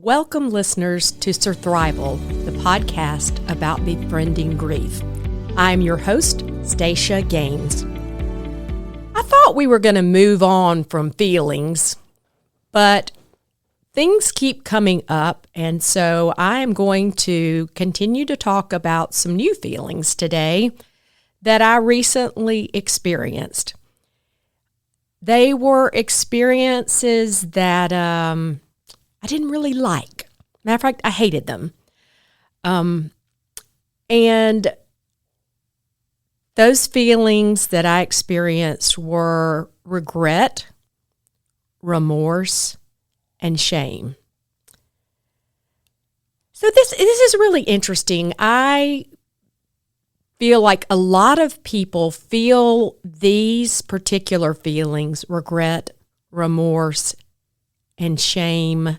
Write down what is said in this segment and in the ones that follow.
Welcome, listeners, to Surthrival, the podcast about befriending grief. I'm your host, Stacia Gaines. I thought we were going to move on from feelings, but things keep coming up, and so I am going to continue to talk about some new feelings today that I recently experienced. They were experiences that I didn't really like. Matter of fact, I hated them. And those feelings that I experienced were regret, remorse, and shame. So this is really interesting. I feel like a lot of people feel these particular feelings, regret, remorse, and shame,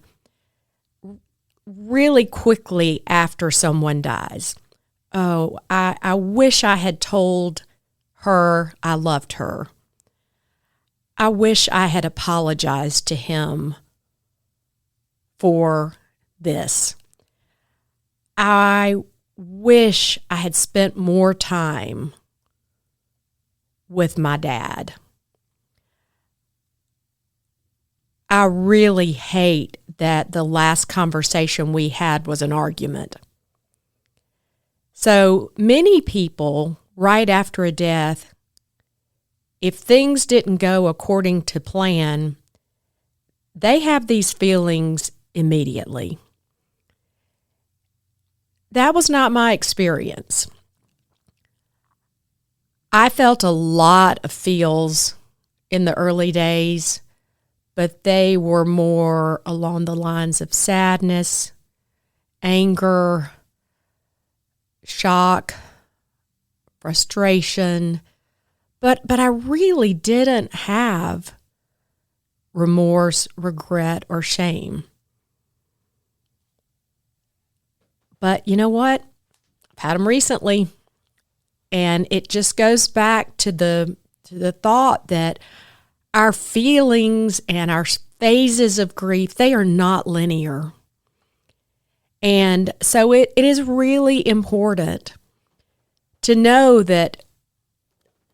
really quickly after someone dies. Oh, I wish I had told her I loved her. I wish I had apologized to him for this. I wish I had spent more time with my dad. I really hate that the last conversation we had was an argument. So many people, right after a death, if things didn't go according to plan, they have these feelings immediately. That was not my experience. I felt a lot of feels in the early days, but they were more along the lines of sadness, anger, shock, frustration. But I really didn't have remorse, regret, or shame. But you know what? I've had them recently, and it just goes back to the thought that our feelings and our phases of grief, they are not linear. And so it is really important to know that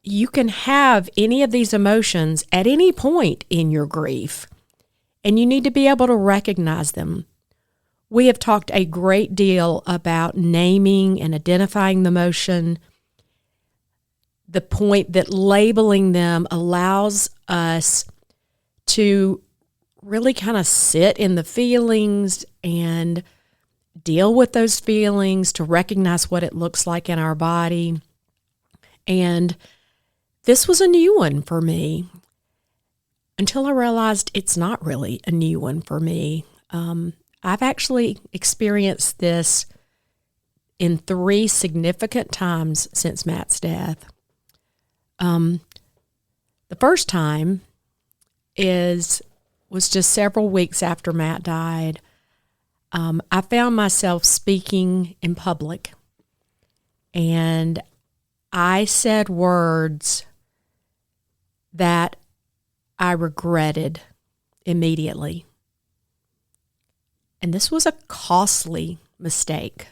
you can have any of these emotions at any point in your grief, and you need to be able to recognize them. We have talked a great deal about naming and identifying the emotion. The point that labeling them allows us to really kind of sit in the feelings and deal with those feelings, to recognize what it looks like in our body. And this was a new one for me until I realized it's not really a new one for me. I've actually experienced this in 3 significant times since Matt's death. The first time was just several weeks after Matt died. I found myself speaking in public, and I said words that I regretted immediately. And this was a costly mistake.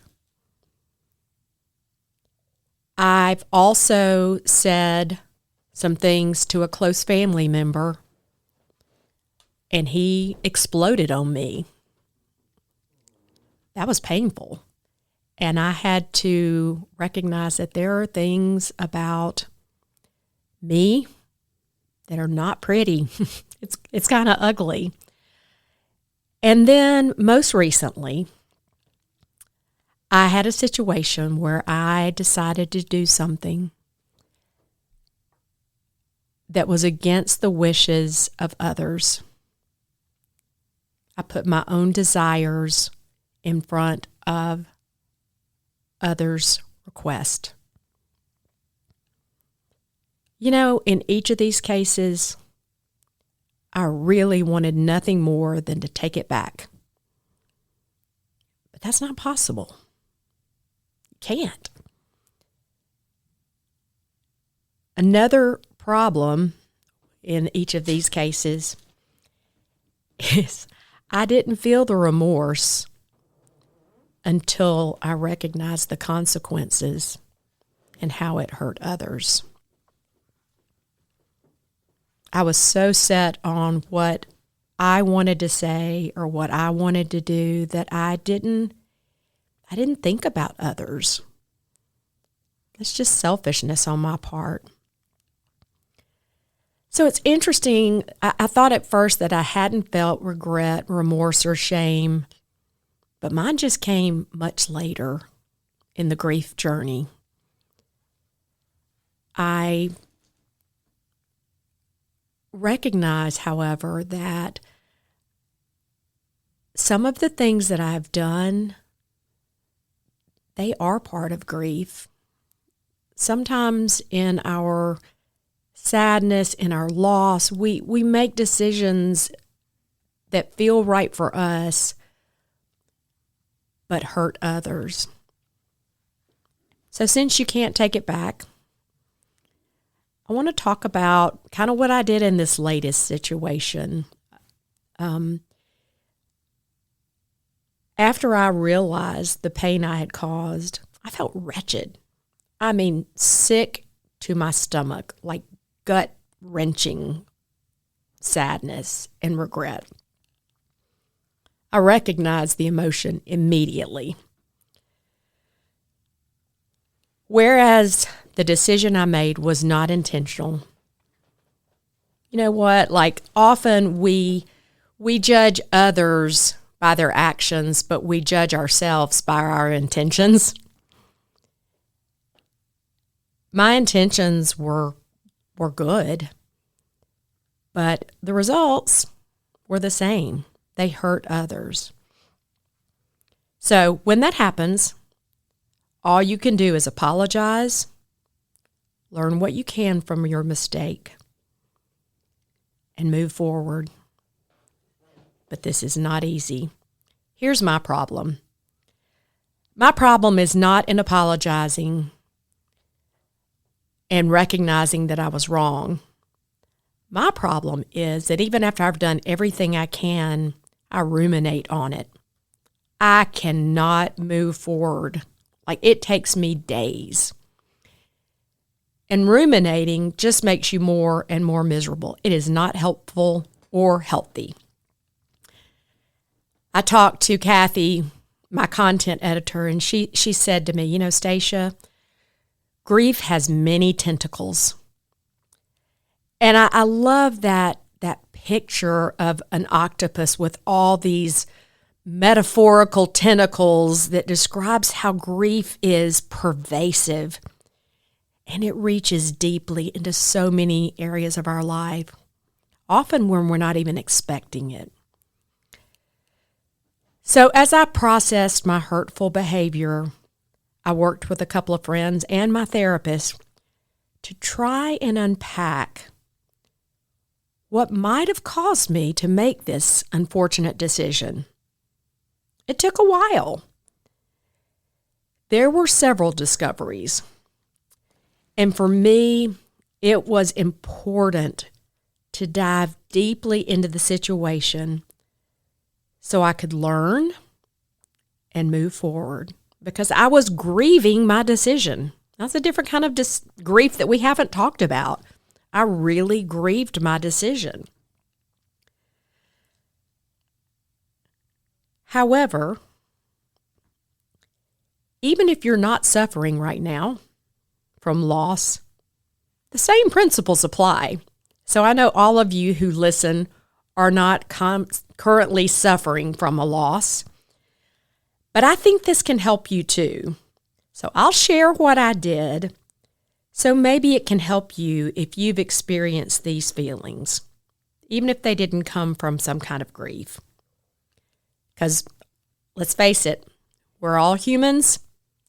I've also said some things to a close family member, and he exploded on me. That was painful. And I had to recognize that there are things about me that are not pretty. It's kind of ugly. And then most recently, I had a situation where I decided to do something that was against the wishes of others. I put my own desires in front of others' request. You know, in each of these cases, I really wanted nothing more than to take it back. But that's not possible. You can't. Another problem in each of these cases is I didn't feel the remorse until I recognized the consequences and how it hurt others. I was so set on what I wanted to say or what I wanted to do that I didn't think about others. It's just selfishness on my part. So it's interesting. I thought at first that I hadn't felt regret, remorse, or shame, but mine just came much later in the grief journey. I recognize, however, that some of the things that I've done, they are part of grief. Sometimes in our sadness, in our loss, we make decisions that feel right for us, but hurt others. So since you can't take it back, I want to talk about kind of what I did in this latest situation. After I realized the pain I had caused, I felt wretched. I mean, sick to my stomach, like gut-wrenching sadness and regret. I recognized the emotion immediately. Whereas the decision I made was not intentional. You know what? Like often we judge others by their actions, but we judge ourselves by our intentions. My intentions were good, but the results were the same. They hurt others. So when that happens, all you can do is apologize, learn what you can from your mistake, and move forward. But this is not easy. Here's my problem. My problem is not in apologizing and recognizing that I was wrong. My problem is that even after I've done everything I can, I ruminate on it. I cannot move forward. Like it takes me days. And ruminating just makes you more and more miserable. It is not helpful or healthy. I talked to Kathy, my content editor, and she said to me, you know, Stacia, grief has many tentacles. And I love that picture of an octopus with all these metaphorical tentacles that describes how grief is pervasive. And it reaches deeply into so many areas of our life, often when we're not even expecting it. So as I processed my hurtful behavior, I worked with a couple of friends and my therapist to try and unpack what might have caused me to make this unfortunate decision. It took a while. There were several discoveries. And for me, it was important to dive deeply into the situation so I could learn and move forward because I was grieving my decision. That's a different kind of grief that we haven't talked about. I really grieved my decision. However, even if you're not suffering right now from loss, the same principles apply. So I know all of you who listen are not currently suffering from a loss, but I think this can help you too. So I'll share what I did, so maybe it can help you if you've experienced these feelings, even if they didn't come from some kind of grief. Because let's face it, we're all humans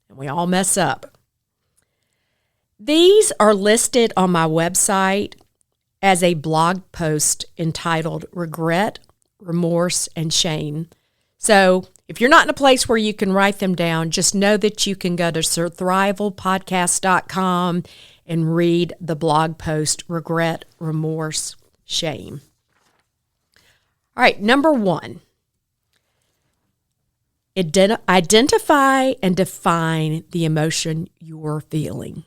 and we all mess up. These are listed on my website as a blog post entitled Regret, Remorse, and Shame. So if you're not in a place where you can write them down, just know that you can go to surthrivalpodcast.com and read the blog post Regret, Remorse, Shame. All right, number one, Identify and define the emotion you're feeling.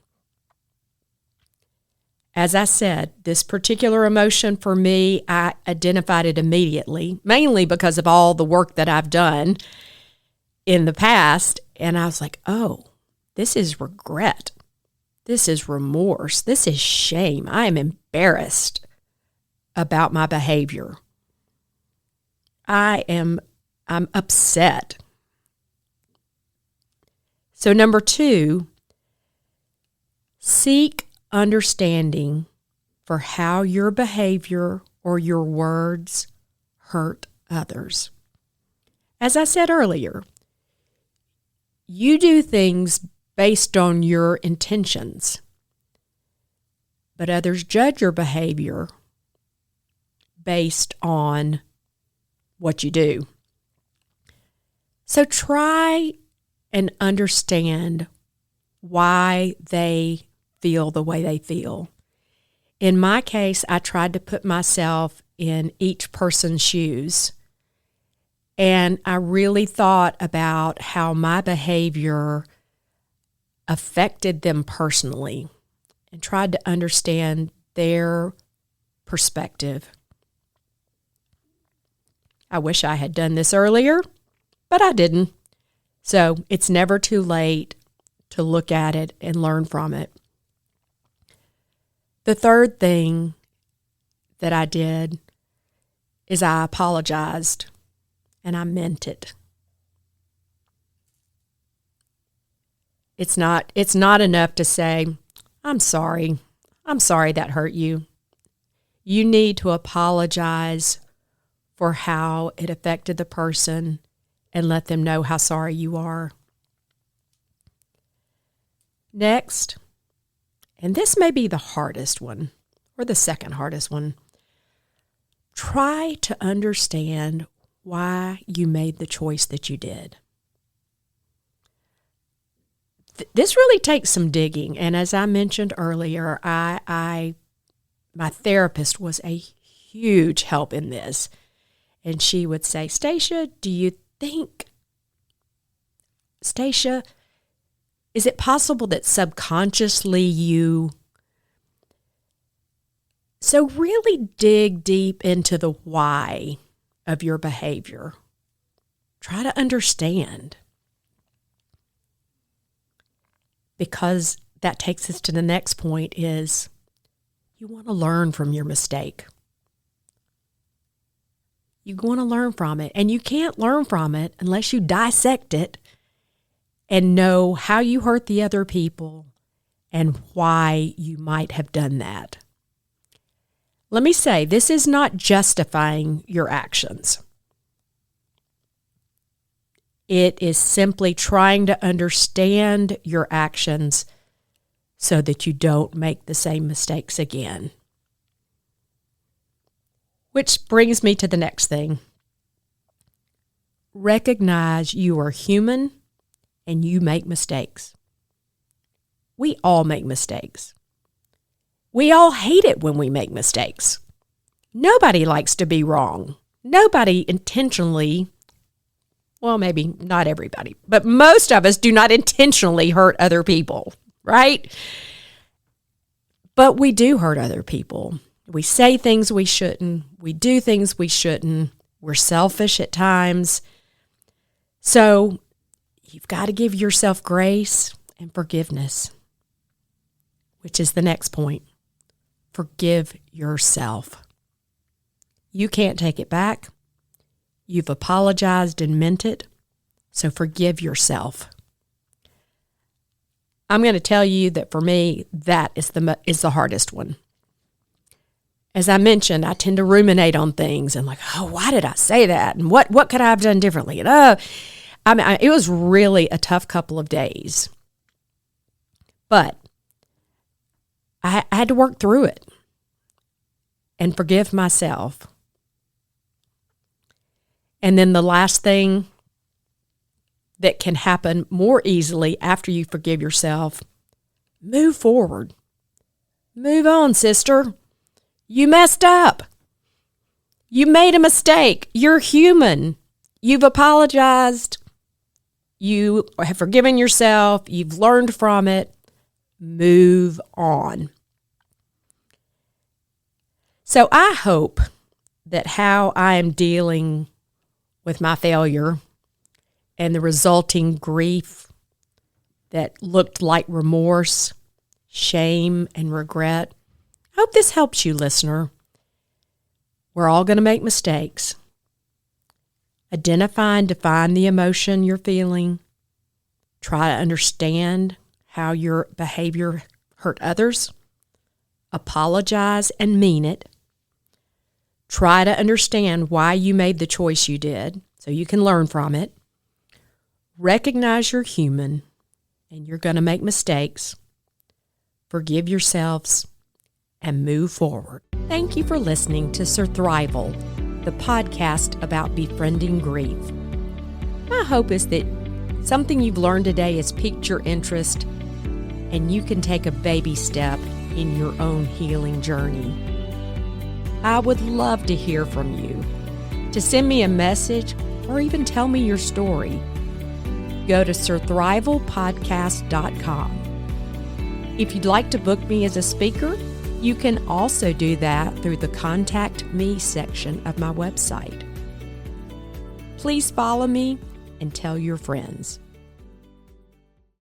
As I said, this particular emotion for me, I identified it immediately, mainly because of all the work that I've done in the past. And I was like, oh, this is regret. This is remorse. This is shame. I am embarrassed about my behavior. I'm upset. So 2, seek understanding for how your behavior or your words hurt others. As I said earlier, you do things based on your intentions, but others judge your behavior based on what you do. So try and understand why they feel the way they feel. In my case, I tried to put myself in each person's shoes, and I really thought about how my behavior affected them personally and tried to understand their perspective. I wish I had done this earlier, but I didn't. So it's never too late to look at it and learn from it. The third thing that I did is I apologized, and I meant it. It's not enough to say, I'm sorry that hurt you. You need to apologize for how it affected the person and let them know how sorry you are. Next, and this may be the hardest one, or the second hardest one, try to understand why you made the choice that you did. This really takes some digging, and as I mentioned earlier, my therapist was a huge help in this, and she would say, Stacia, is it possible that subconsciously you... So really dig deep into the why of your behavior. Try to understand. Because that takes us to the next point is you want to learn from your mistake. You want to learn from it. And you can't learn from it unless you dissect it and know how you hurt the other people and why you might have done that. Let me say, this is not justifying your actions. It is simply trying to understand your actions so that you don't make the same mistakes again. Which brings me to the next thing. Recognize you are human and you make mistakes. We all make mistakes. We all hate it when we make mistakes. Nobody likes to be wrong. Nobody intentionally, well, maybe not everybody, but most of us do not intentionally hurt other people, right? But we do hurt other people. We say things we shouldn't. We do things we shouldn't. We're selfish at times. So you've got to give yourself grace and forgiveness, which is the next point. Forgive yourself. You can't take it back. You've apologized and meant it, so forgive yourself. I'm going to tell you that for me, that is the hardest one. As I mentioned, I tend to ruminate on things and why did I say that? And what could I have done differently? And it was really a tough couple of days. But I had to work through it and forgive myself. And then the last thing that can happen more easily after you forgive yourself, move forward. Move on, sister. You messed up. You made a mistake. You're human. You've apologized. You have forgiven yourself. You've learned from it. Move on. So I hope that how I am dealing with my failure and the resulting grief that looked like remorse, shame, and regret, I hope this helps you, listener. We're all going to make mistakes. Identify and define the emotion you're feeling. Try to understand how your behavior hurt others. Apologize and mean it. Try to understand why you made the choice you did so you can learn from it. Recognize you're human and you're going to make mistakes. Forgive yourselves and move forward. Thank you for listening to Surthrival, the podcast about befriending grief. My hope is that something you've learned today has piqued your interest and you can take a baby step in your own healing journey. I would love to hear from you. To send me a message or even tell me your story, go to surthrivalpodcast.com. If you'd like to book me as a speaker, you can also do that through the Contact Me section of my website. Please follow me and tell your friends.